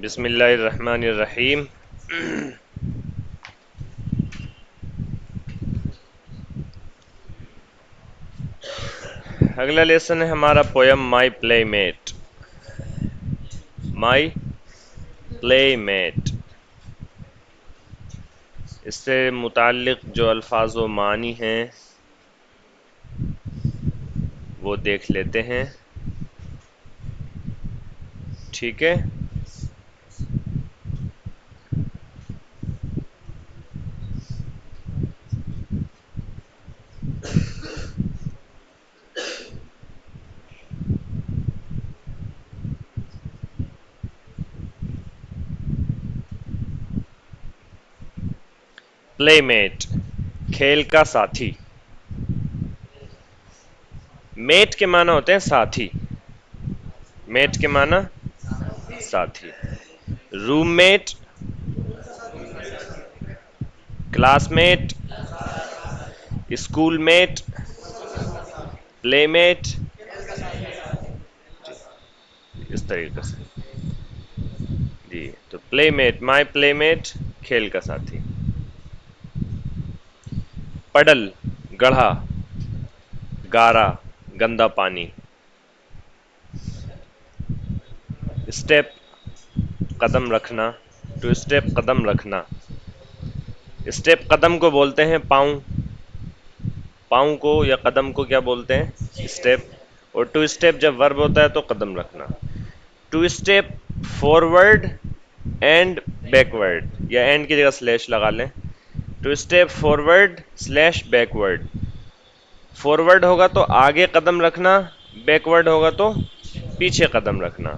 بسم اللہ الرحمن الرحیم۔ اگلا لیسن ہے ہمارا پویم مائی پلے میٹ۔ مائی پلے میٹ، اس سے متعلق جو الفاظ و معنی ہیں وہ دیکھ لیتے ہیں، ٹھیک ہے؟ پلے میٹ، کھیل کا ساتھی۔ میٹ کے معنی ہوتے ہیں ساتھی، میٹ کے معنی ساتھی۔ Roommate, classmate, schoolmate, playmate, اس طریقے سے۔ جی تو پلے میٹ، مائی پلے میٹ، کھیل کا ساتھی۔ پڈل، گڑھا، گارا، گندا پانی۔ اسٹیپ، قدم رکھنا، ٹو اسٹیپ قدم رکھنا۔ اسٹیپ قدم کو بولتے ہیں پاؤں، پاؤں کو یا قدم کو کیا بولتے ہیں؟ اسٹیپ۔ اور ٹو اسٹیپ جب ورب ہوتا ہے تو قدم رکھنا۔ To step forward and backward, یا اینڈ کی جگہ سلیش لگا لیں۔ To step forward slash backward. Forward ہوگا تو آگے قدم رکھنا، بیکورڈ ہوگا تو پیچھے قدم رکھنا۔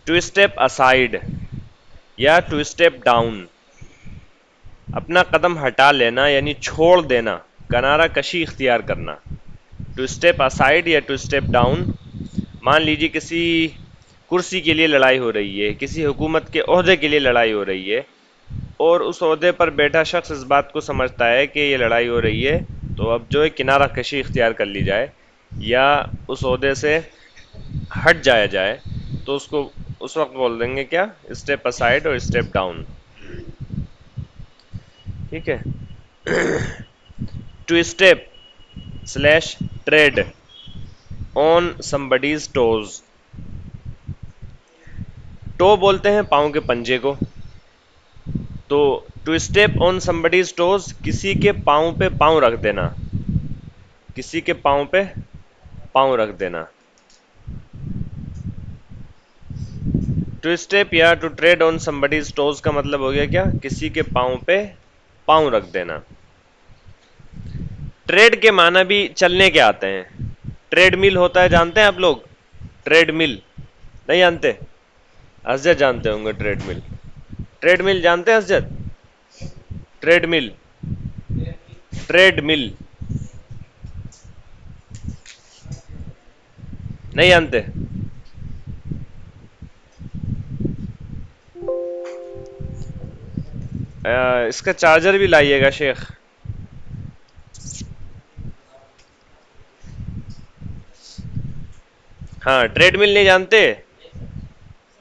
ٹو اسٹیپ اسائڈ یا ٹو اسٹیپ ڈاؤن، اپنا قدم ہٹا لینا یعنی چھوڑ دینا، کنارہ کشی اختیار کرنا۔ ٹو اسٹیپ اسائڈ یا ٹو اسٹیپ ڈاؤن۔ مان لیجیے کسی کرسی کے لیے لڑائی ہو رہی ہے، کسی حکومت کے عہدے کے لیے لڑائی ہو رہی ہے، اور اس عہدے پر بیٹھا شخص اس بات کو سمجھتا ہے کہ یہ لڑائی ہو رہی ہے تو اب جو ہے کنارہ کشی اختیار کر لی جائے یا اس عہدے سے ہٹ جایا جائے، تو اس کو اس وقت بول دیں گے کیا؟ اسٹیپ اسائڈ اور اسٹیپ ڈاؤن، ٹھیک ہے؟ To step slash tread on somebody's toes۔ To بولتے ہیں پاؤں کے پنجے کو، تو to step on somebody's toes، کسی کے پاؤں پہ پاؤں رکھ دینا، کسی کے پاؤں پہ پاؤں رکھ دینا۔ ٹو اسٹیپ یا to tread on somebody's toes کا مطلب ہو گیا کیا؟ کسی کے پاؤں پہ پاؤں رکھ دینا۔ ٹریڈ کے معنی بھی چلنے کے آتے ہیں۔ ٹریڈ مل ہوتا ہے، جانتے ہیں آپ لوگ؟ ٹریڈ مل نہیں جانتے؟ اسجد جانتے ہوں گے ٹریڈ مل۔ ٹریڈ مل جانتے ہیں اسجد؟ ٹریڈ مل، ٹریڈ مل نہیں جانتے؟ اس کا چارجر بھی لائیے گا شیخ۔ ہاں ٹریڈ مل نہیں جانتے؟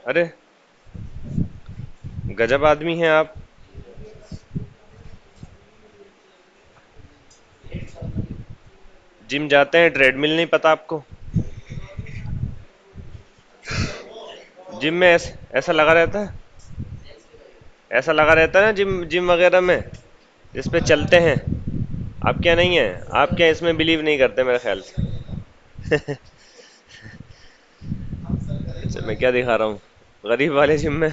ارے گجب آدمی ہیں آپ۔ جم جاتے ہیں، ٹریڈ مل نہیں پتا آپ کو؟ جم میں ایسا لگا رہتا ہے، ایسا لگا رہتا ہے نا جم وغیرہ میں جس پہ چلتے ہیں۔ آپ کیا نہیں ہے؟ آپ کیا اس میں بلیو نہیں کرتے میرے خیال سے؟ اچھا میں کیا دکھا رہا ہوں؟ غریب والے جم میں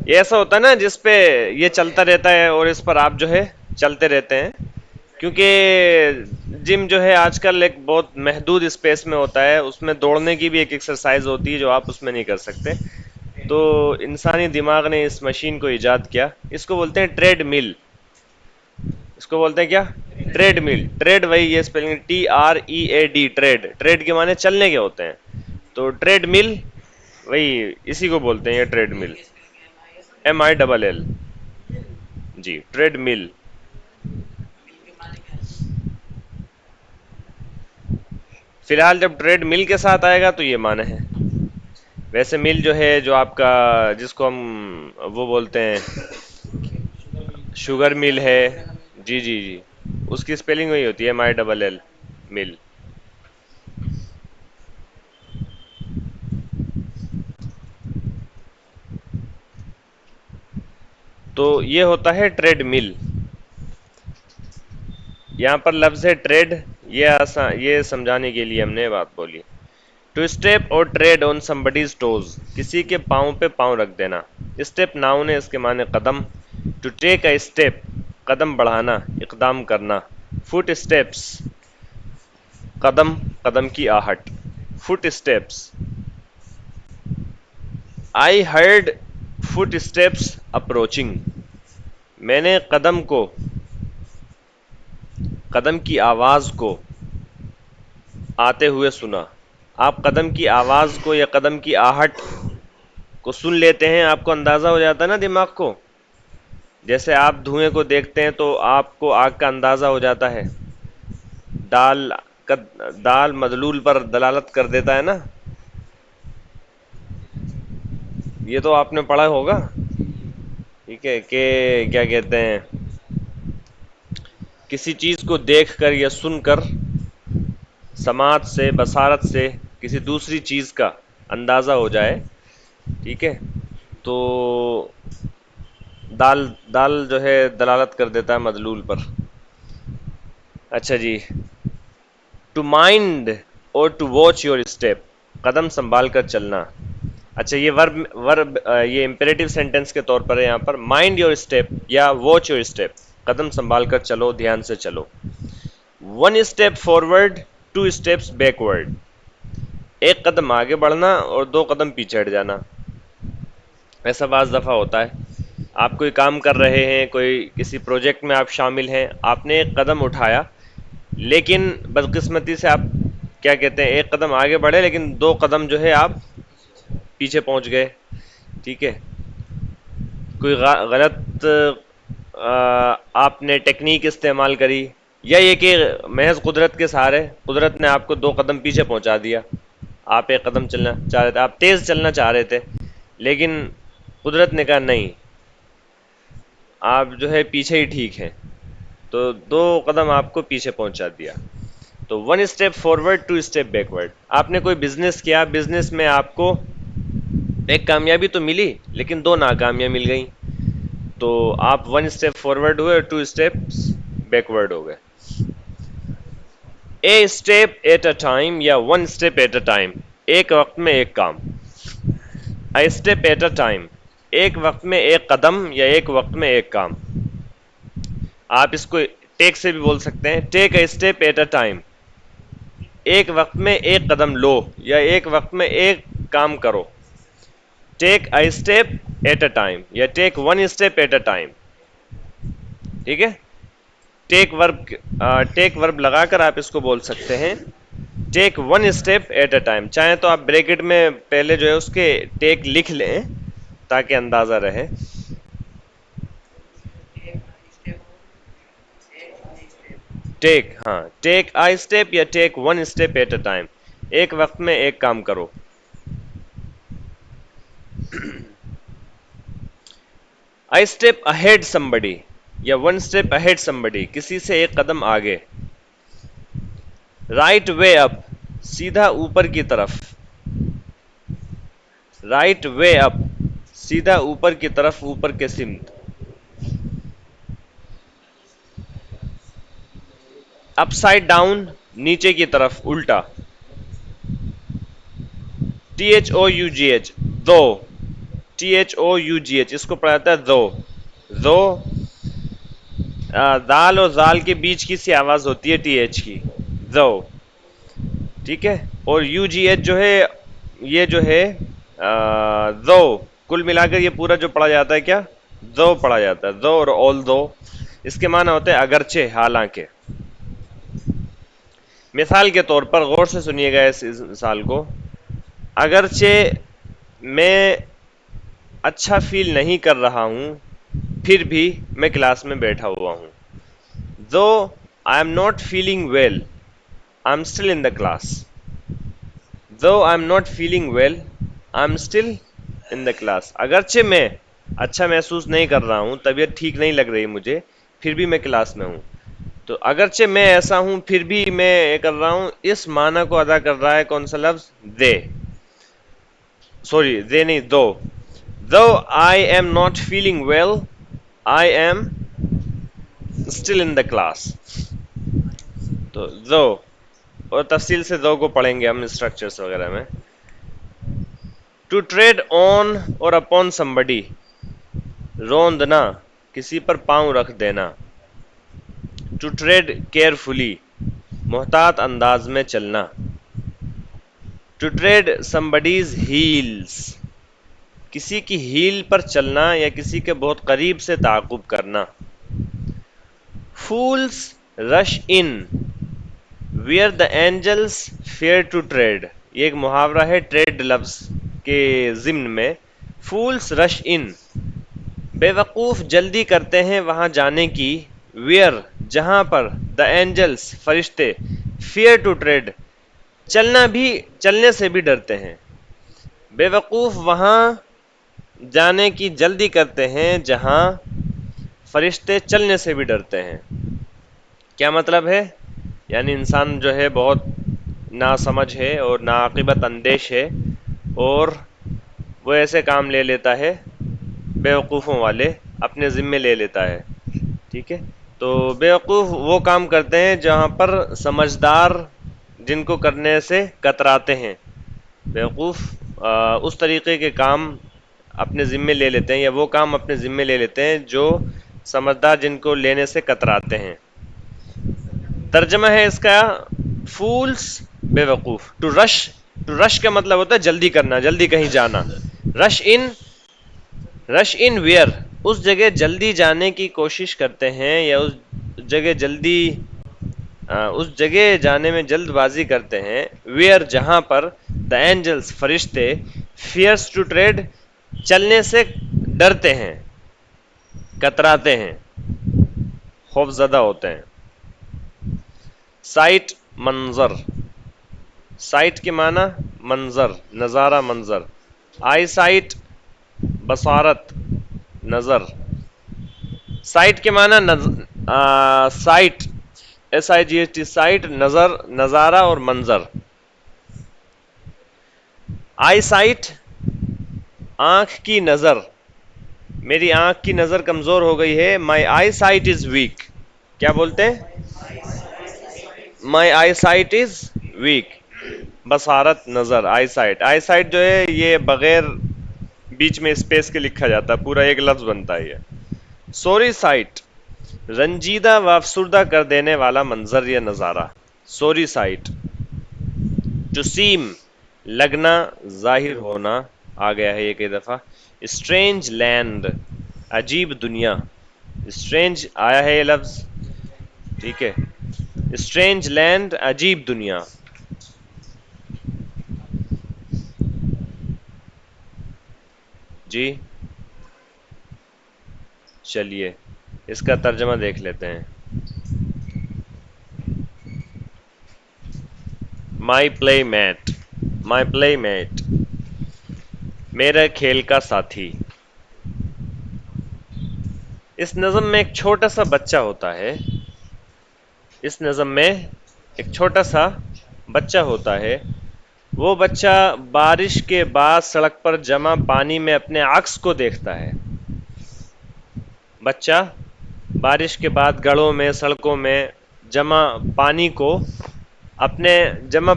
یہ ایسا ہوتا ہے نا جس پہ یہ چلتا رہتا ہے اور اس پر آپ جو ہے چلتے رہتے ہیں، کیونکہ جم جو ہے آج کل ایک بہت محدود اسپیس میں ہوتا ہے، اس میں دوڑنے کی بھی ایک ایکسرسائز ہوتی ہے جو آپ اس میں نہیں کر سکتے، تو انسانی دماغ نے اس مشین کو ایجاد کیا، اس کو بولتے ہیں ٹریڈ مل۔ اس کو بولتے ہیں کیا؟ ٹریڈ مل۔ ٹریڈ وہی ہے اسپیلنگ TREAD، ٹریڈ، ٹریڈ کے معنی چلنے کے ہوتے ہیں، تو ٹریڈ مل وہی اسی کو بولتے ہیں، یہ ٹریڈ مل، MILL، جی ٹریڈ مل۔ فی الحال جب ٹریڈ مل کے ساتھ آئے گا تو یہ معنی ہے۔ ویسے مل جو ہے جو آپ کا جس کو ہم وہ بولتے ہیں شوگر مل ہے، جی جی جی، اس کی اسپیلنگ وہی ہوتی ہے MILL مل. تو یہ ہوتا ہے ٹریڈ مل. یہاں پر لفظ ہے ٹریڈ، یہ سمجھانے کے لیے ہم نے بات بولی. ٹو اسٹیپ اور ٹریڈ آن somebody's ٹوز، کسی کے پاؤں پہ پاؤں رکھ دینا. اسٹیپ ناؤن ہے، اس کے معنی قدم. ٹو ٹیک اے اسٹیپ، قدم بڑھانا، اقدام کرنا. فٹ اسٹیپس، قدم، قدم کی آہٹ. Footsteps. I heard footsteps approaching, میں نے قدم کی آواز کو آتے ہوئے سنا. آپ قدم کی آواز کو یا قدم کی آہٹ کو سن لیتے ہیں، آپ کو اندازہ ہو جاتا ہے نا دماغ کو. جیسے آپ دھوئیں کو دیکھتے ہیں تو آپ کو آگ کا اندازہ ہو جاتا ہے. دال دال مدلول پر دلالت کر دیتا ہے نا. یہ تو آپ نے پڑھا ہوگا، ٹھیک ہے، کہ کیا کہتے ہیں، کسی چیز کو دیکھ کر یا سن کر، سماعت سے، بصارت سے کسی دوسری چیز کا اندازہ ہو جائے، ٹھیک ہے، تو دال جو ہے دلالت کر دیتا ہے مدلول پر. اچھا جی. ٹو مائنڈ اور ٹو واچ یور اسٹیپ، قدم سنبھال کر چلنا. اچھا یہ ورب یہ امپیریٹو سینٹینس کے طور پر ہے یہاں پر. مائنڈ یور اسٹیپ یا واچ یور اسٹیپ، قدم سنبھال کر چلو، دھیان سے چلو. One step forward, two steps backward, ایک قدم آگے بڑھنا اور دو قدم پیچھے ہٹ جانا. ایسا بعض دفعہ ہوتا ہے، آپ کوئی کام کر رہے ہیں، کوئی کسی پروجیکٹ میں آپ شامل ہیں، آپ نے ایک قدم اٹھایا، لیکن بدقسمتی سے آپ کیا کہتے ہیں ایک قدم آگے بڑھے لیکن دو قدم جو ہے آپ پیچھے پہنچ گئے، ٹھیک ہے. کوئی غلط آپ نے ٹیکنیک استعمال کری، یا یہ کہ محض قدرت کے سہارے قدرت نے آپ کو دو قدم پیچھے پہنچا دیا. آپ ایک قدم چلنا چاہ رہے تھے، آپ تیز چلنا چاہ رہے تھے، لیکن قدرت نے کہا نہیں، آپ جو ہے پیچھے ہی ٹھیک ہیں، تو دو قدم آپ کو پیچھے پہنچا دیا. تو one step forward, two step backward. آپ نے کوئی بزنس کیا، بزنس میں آپ کو ایک کامیابی تو ملی لیکن دو ناکامیاں مل گئیں، تو آپ ون اسٹیپ فارورڈ ہوئے اور ٹو اسٹیپ بیکورڈ ہو گئے. A step at a time یا one step at a time, ایک وقت میں ایک کام. A step at a time, ایک وقت میں ایک قدم یا ایک وقت میں ایک کام. آپ اس کو ٹیک سے بھی بول سکتے ہیں، take a step at a time, ایک وقت میں ایک قدم لو یا ایک وقت میں ایک کام کرو. Take a step at a time یا take one step at a time, ٹھیک ہے. ٹیک ورب لگا کر آپ اس کو بول سکتے ہیں take one step at a time. چاہیں تو آپ بریکٹ میں پہلے جو ہے اس کے ٹیک لکھ لیں تاکہ اندازہ رہے. ٹیک، ہاں، ٹیک آئی اسٹیپ یا take one step at a time, ایک وقت میں ایک کام کرو. آئی اسٹیپ اہیڈ سمبڈی یا ون اسٹیپ اہیڈ سمبڈی، کسی سے ایک قدم آگے. رائٹ وے اپ، سیدھا اوپر کی طرف. رائٹ وے اپ، سیدھا اوپر کی طرف، اوپر کے سمت. اپ سائڈ ڈاؤن، نیچے کی طرف، الٹا. T H O U G H, دو. T H O U G H, اس کو پڑھا جاتا ہے دو. دو دال اور زال کے بیچ کی سی آواز ہوتی ہے ٹی ایچ کی، دو، ٹھیک ہے. اور یو جی ایچ جو ہے، یہ جو ہے دو، کل ملا کر یہ پورا جو پڑھا جاتا ہے کیا، دو پڑھا جاتا ہے. دو اور اول دو، اس کے معنی ہوتے ہیں اگرچہ، حالانکہ. مثال کے طور پر غور سے سنیے گا اس مثال کو. اگرچہ میں اچھا فیل نہیں کر رہا ہوں، پھر بھی میں کلاس میں بیٹھا ہوا ہوں. Though I am not feeling well, I am still in the class. Though I am not feeling well, I am still in the class. اگرچہ میں اچھا محسوس نہیں کر رہا ہوں, طبیعت ٹھیک نہیں لگ رہی مجھے, پھر بھی میں کلاس میں ہوں. تو اگرچہ میں ایسا ہوں پھر بھی میں یہ کر رہا ہوں, اس معنی کو ادا کر رہا ہے کون سا لفظ؟ دے. سوری دے نہیں, دو. Though I am not feeling well, I am still in the class. تو though, اور تفصیل سے though کو پڑھیں گے ہم اسٹرکچرز وغیرہ میں. To tread on or upon somebody, روندنا, کسی پر پاؤں رکھ دینا. To tread carefully, محتاط انداز میں چلنا. To tread somebody's heels, کسی کی ہیل پر چلنا یا کسی کے بہت قریب سے تعاقب کرنا. Fools rush in where the angels fear to tread, یہ ایک محاورہ ہے ٹریڈ لفظ کے ضمن میں. Fools rush in, بے وقوف جلدی کرتے ہیں وہاں جانے کی. Where, جہاں پر. The angels, فرشتے. Fear to tread, چلنے سے بھی ڈرتے ہیں. بے وقوف وہاں جانے کی جلدی کرتے ہیں جہاں فرشتے چلنے سے بھی ڈرتے ہیں. کیا مطلب ہے؟ یعنی انسان جو ہے بہت ناسمجھ ہے اور ناعاقبت اندیش ہے, اور وہ ایسے کام لے لیتا ہے بے وقوفوں والے, اپنے ذمے لے لیتا ہے. ٹھیک ہے, تو بے وقوف وہ کام کرتے ہیں جہاں پر سمجھدار جن کو کرنے سے کتراتے ہیں. بے وقوف اس طریقے کے کام اپنے ذمے لے لیتے ہیں, یا وہ کام اپنے ذمے لے لیتے ہیں جو سمجھدار جن کو لینے سے کتراتے ہیں. ترجمہ ہے اس کا فولس, بے وقوف. ٹو رش کا مطلب ہوتا ہے جلدی کرنا, جلدی کہیں جانا. رش ان ویئر, اس جگہ جلدی جانے کی کوشش کرتے ہیں یا اس جگہ جانے میں جلد بازی کرتے ہیں. ویئر, جہاں پر. دا اینجلس, فرشتے. فیئرس ٹو ٹریڈ, چلنے سے ڈرتے ہیں, کتراتے ہیں, خوف زدہ ہوتے ہیں. سائٹ, منظر. سائٹ کے معنی منظر, نظارہ, منظر. آئی سائٹ, بصارت, نظر. سائٹ کے معنی سائٹ, SIGHT, سائٹ, نظر, نظارہ اور منظر. آئی سائٹ, آنکھ کی نظر. میری آنکھ کی نظر کمزور ہو گئی ہے. مائی آئی سائٹ از ویک. کیا بولتے ہیں؟ مائی آئی سائٹ از ویک. بصارت, نظر. آئی سائٹ, آئی سائٹ جو ہے یہ بغیر بیچ میں اسپیس کے لکھا جاتا ہے, پورا ایک لفظ بنتا ہے یہ. سوری سائٹ, رنجیدہ و افسردہ کر دینے والا منظر یا نظارہ. Sorry site. ٹو سیم, لگنا, ظاہر ہونا. آ گیا ہے یہ کئی دفعہ. اسٹرینج لینڈ, عجیب دنیا. اسٹرینج آیا ہے یہ لفظ, ٹھیک ہے. اسٹرینج لینڈ, عجیب دنیا. جی چلیے اس کا ترجمہ دیکھ لیتے ہیں. مائی پلے میٹ, مائی پلے میٹ, میرا کھیل کا ساتھی. اس نظم میں ایک چھوٹا سا بچہ ہوتا ہے. اس نظم میں ایک چھوٹا سا بچہ ہوتا ہے. وہ بچہ بارش کے بعد سڑک پر جمع پانی میں اپنے عکس کو دیکھتا ہے. بچہ بارش کے بعد گڑھوں میں, سڑکوں میں جمع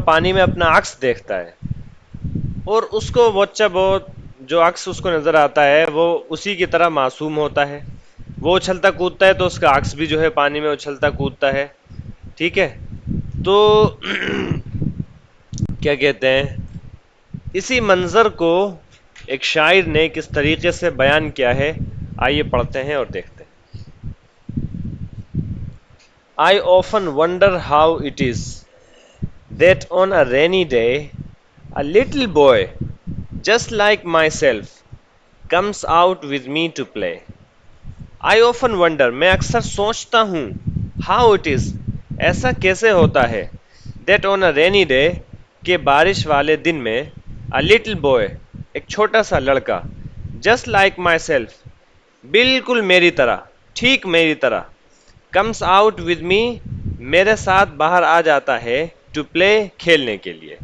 پانی میں اپنا عکس دیکھتا ہے, اور اس کو بچہ بہت جو عکس اس کو نظر آتا ہے وہ اسی کی طرح معصوم ہوتا ہے. وہ اچھلتا کودتا ہے تو اس کا عکس بھی جو ہے پانی میں اچھلتا کودتا ہے. ٹھیک ہے, تو کیا کہتے ہیں, اسی منظر کو ایک شاعر نے کس طریقے سے بیان کیا ہے, آئیے پڑھتے ہیں اور دیکھتے ہیں. I often wonder how it is that on a rainy day a little boy just like myself comes out with me to play. I often wonder, میں اکثر سوچتا ہوں, how it is, ایسا کیسے ہوتا ہے, that on a rainy day, کہ بارش والے دن میں, a little boy, ایک چھوٹا سا لڑکا, جسٹ لائک مائی سیلف, بالکل میری طرح, ٹھیک میری طرح, کمس آؤٹ ود می, میرے ساتھ باہر آ جاتا ہے, ٹو پلے, کھیلنے کے لیے.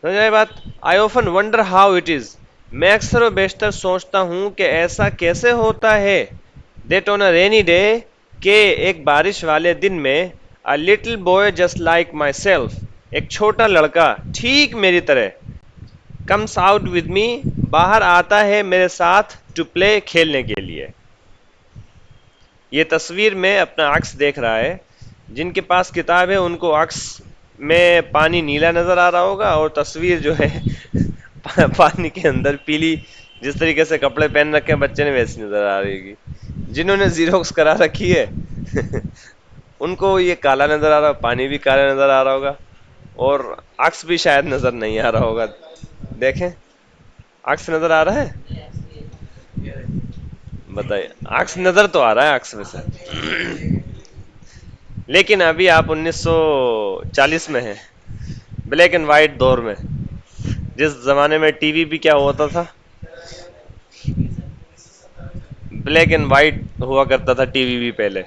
سمجھ آئی بات؟ I often wonder how it is, میں اکثر و بیشتر سوچتا ہوں کہ ایسا کیسے ہوتا ہے, that on a rainy day, کہ ایک بارش والے دن میں, a little boy just like myself, ایک چھوٹا لڑکا ٹھیک میری طرح, comes out with me, باہر آتا ہے میرے ساتھ, to play, کھیلنے کے لیے. یہ تصویر میں اپنا عکس دیکھ رہا ہے. جن کے پاس کتاب ہے ان کو عکس میں پانی نیلا نظر آ رہا ہوگا, اور تصویر جو ہے پانی کے اندر پیلی, جس طریقے سے کپڑے پہن رکھے ہیں بچے نے ویسی نظر آ رہی گی. جنہوں نے زیروکس کرا رکھی ہے ان کو یہ کالا نظر آ رہا, پانی بھی کالا نظر آ رہا ہوگا, اور عکس بھی شاید نظر نہیں آ رہا ہوگا. دیکھیں عکس نظر آ رہا ہے, بتائیے. عکس نظر تو آ رہا ہے عکس میں سے, لیکن ابھی آپ 1940 میں ہیں, بلیک اینڈ وائٹ دور میں, جس زمانے میں ٹی وی بھی کیا ہوتا تھا, بلیک اینڈ وائٹ ہوا کرتا تھا ٹی وی بھی پہلے.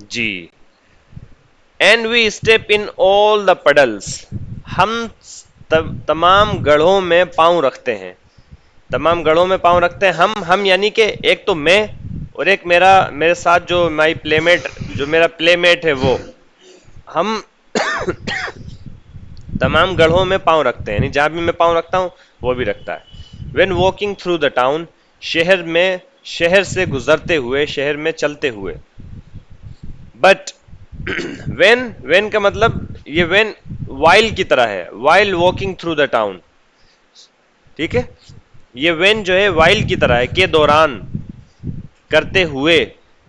جی. اینڈ وی اسٹیپ ان آل دا پڈلس, ہم تمام گڑھوں میں پاؤں رکھتے ہیں, تمام گڑھوں میں پاؤں رکھتے ہیں. ہم یعنی کہ ایک تو میں, اور ایک میرے ساتھ جو مائی پلے میٹ, جو میرا پلے میٹ ہے وہ, ہم تمام گڑھوں میں پاؤں رکھتے ہیں, یعنی جہاں بھی میں پاؤں رکھتا ہوں وہ بھی رکھتا ہے. When walking through the town, شہر سے گزرتے ہوئے, شہر میں چلتے ہوئے. بٹ وین کا مطلب یہ وین وائل کی طرح ہے, while walking through the town, ٹھیک ہے. یہ وین جو ہے وائل کی طرح ہے, کے دوران, کرتے ہوئے.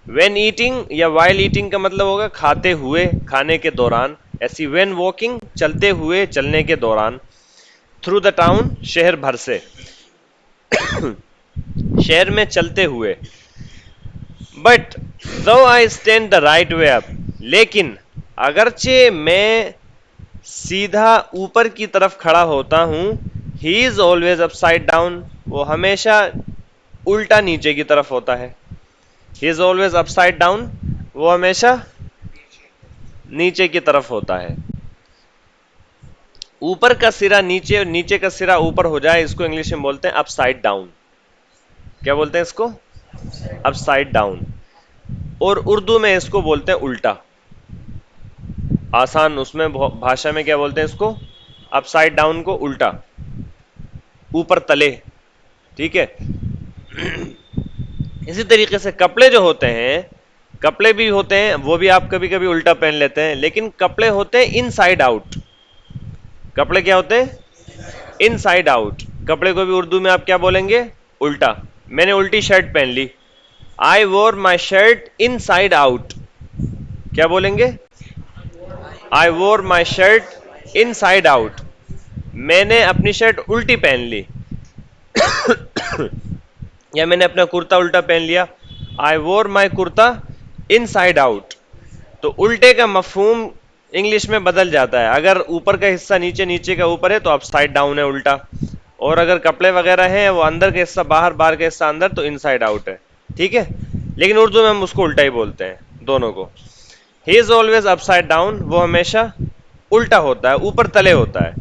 وین ایٹنگ یا وائل ایٹنگ کا مطلب ہوگا کھاتے ہوئے, کھانے کے دوران. ایسی وین واکنگ, چلتے ہوئے, چلنے کے دوران. تھرو دا ٹاؤن, شہر بھر سے, شہر میں چلتے ہوئے. But though I stand the right way up, لیکن اگرچہ میں سیدھا اوپر کی طرف کھڑا ہوتا ہوں, he is always upside down, وہ ہمیشہ الٹا نیچے کی طرف ہوتا ہے. he is always upside down, وہ ہمیشہ نیچے کی طرف ہوتا ہے. اوپر کا سرا نیچے اور نیچے کا سرا اوپر ہو جائے, اس کو انگلش میں بولتے ہیں اپ سائڈ ڈاؤن. کیا بولتے ہیں اس کو؟ اپ سائڈ ڈاؤن. اور اردو میں اس کو بولتے ہیں الٹا. آسان اس میں بھاشا میں کیا بولتے ہیں اس کو؟ اپ سائڈ ڈاؤن کو الٹا, اوپر تلے, ٹھیک ہے. اسی طریقے سے کپڑے جو ہوتے ہیں, کپڑے بھی ہوتے ہیں, وہ بھی آپ کبھی کبھی الٹا پہن لیتے ہیں, لیکن کپڑے ہوتے ہیں ان سائڈ آؤٹ. کپڑے کیا ہوتے ہیں؟ ان سائڈ آؤٹ. کپڑے کو بھی اردو میں آپ کیا بولیں گے؟ الٹا. میں نے الٹی شرٹ پہن لی, I wore my shirt inside out. کیا بولیں گے؟ I wore my shirt inside out. میں نے اپنی شرٹ الٹی پہن لی, یا میں نے اپنا کرتا الٹا پہن لیا. I wore my kurta inside out. تو الٹے کا مفہوم انگلش میں بدل جاتا ہے. اگر اوپر کا حصہ نیچے, نیچے کا اوپر ہے تو اپ سائڈ ڈاؤن ہے, الٹا. اور اگر کپڑے وغیرہ ہیں وہ اندر کا حصہ باہر, باہر کا حصہ اندر, تو ان سائڈ آؤٹ ہے, ٹھیک ہے. لیکن اردو میں ہم اس کو الٹا ہی بولتے ہیں دونوں کو. He is always upside down, وہ ہمیشہ الٹا ہوتا ہے, اوپر تلے ہوتا ہے.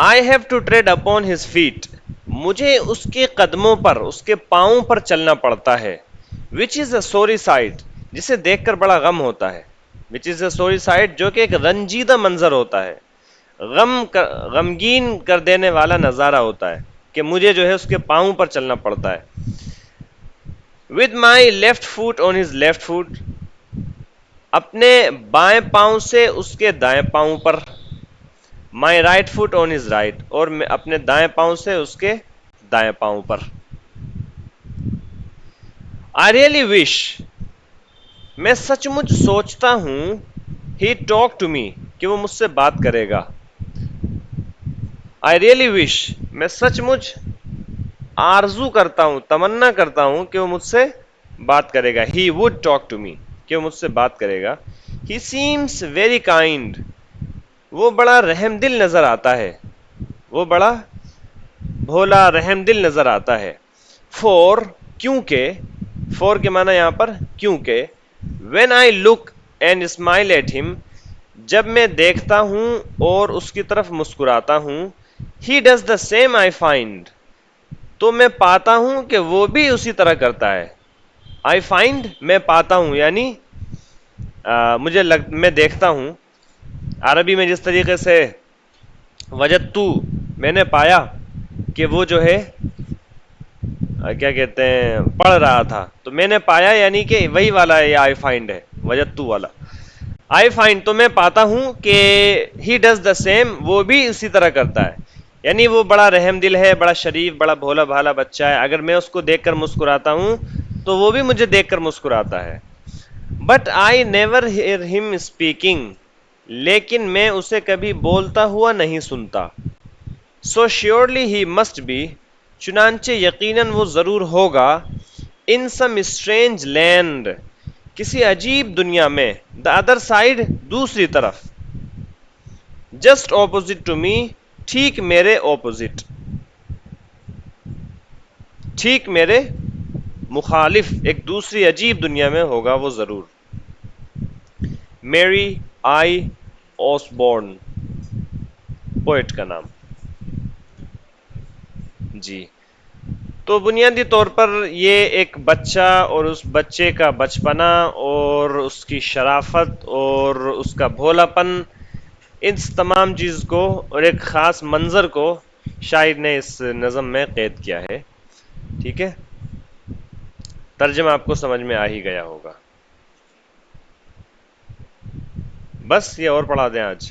I have to tread upon his feet, مجھے اس کے قدموں پر, اس کے پاؤں پر چلنا پڑتا ہے. Which is a sorry sight, جسے دیکھ کر بڑا غم ہوتا ہے. Which is a sorry sight, جو کہ ایک رنجیدہ منظر ہوتا ہے, غمگین کر دینے والا نظارہ ہوتا ہے, کہ مجھے جو ہے اس کے پاؤں پر چلنا پڑتا ہے. With my left foot on his left foot, اپنے بائیں پاؤں سے اس کے دائیں پاؤں پر. My right foot on his right, اور میں اپنے دائیں پاؤں سے اس کے دائیں پاؤں پر. I really wish, میں سچ مچ سوچتا ہوں, he talked to me, کہ وہ مجھ سے بات کرے گا. I really wish, میں سچ مچ آرزو کرتا ہوں, تمنا کرتا ہوں کہ وہ مجھ سے بات کرے گا. He would talk to me, کہ وہ مجھ سے بات کرے گا. He seems very kind. وہ بڑا رحم دل نظر آتا ہے. وہ بڑا بھولا رحم دل نظر آتا ہے. For کیونکہ for کے معنی یہاں پر کیونکہ when I look and smile at him جب میں دیکھتا ہوں اور اس کی طرف مسکراتا ہوں he does the same I find تو میں پاتا ہوں کہ وہ بھی اسی طرح کرتا ہے. I find میں پاتا ہوں یعنی میں دیکھتا ہوں. عربی میں جس طریقے سے وجدتو میں نے پایا کہ وہ جو ہے کیا کہتے ہیں پڑھ رہا تھا تو میں نے پایا یعنی کہ وہی والا ہے یہ آئی فائنڈ ہے وجدتو والا. آئی فائنڈ تو میں پاتا ہوں کہ ہی ڈز دا سیم وہ بھی اسی طرح کرتا ہے یعنی وہ بڑا رحم دل ہے, بڑا شریف, بڑا بھولا بھالا بچہ ہے. اگر میں اس کو دیکھ کر مسکراتا ہوں تو وہ بھی مجھے دیکھ کر مسکراتا ہے. بٹ آئی نیور ہیئر ہم اسپیکنگ لیکن میں اسے کبھی بولتا ہوا نہیں سنتا. سو شیورلی ہی مسٹ بی چنانچہ یقیناً وہ ضرور ہوگا. ان سم اسٹرینج لینڈ کسی عجیب دنیا میں. دا ادر سائڈ دوسری طرف. جسٹ اپوزٹ ٹو می ٹھیک میرے اپوزٹ. ٹھیک میرے مخالف ایک دوسری عجیب دنیا میں ہوگا وہ ضرور. میری آئی اوسبورن پوئٹ کا نام. جی تو بنیادی طور پر یہ ایک بچہ اور اس بچے کا بچپنا اور اس کی شرافت اور اس کا بھولا پن اس تمام چیز کو اور ایک خاص منظر کو شاعر نے اس نظم میں قید کیا ہے. ٹھیک ہے, ترجمہ آپ کو سمجھ میں آ ہی گیا ہوگا. بس یہ اور پڑھا دیں آج.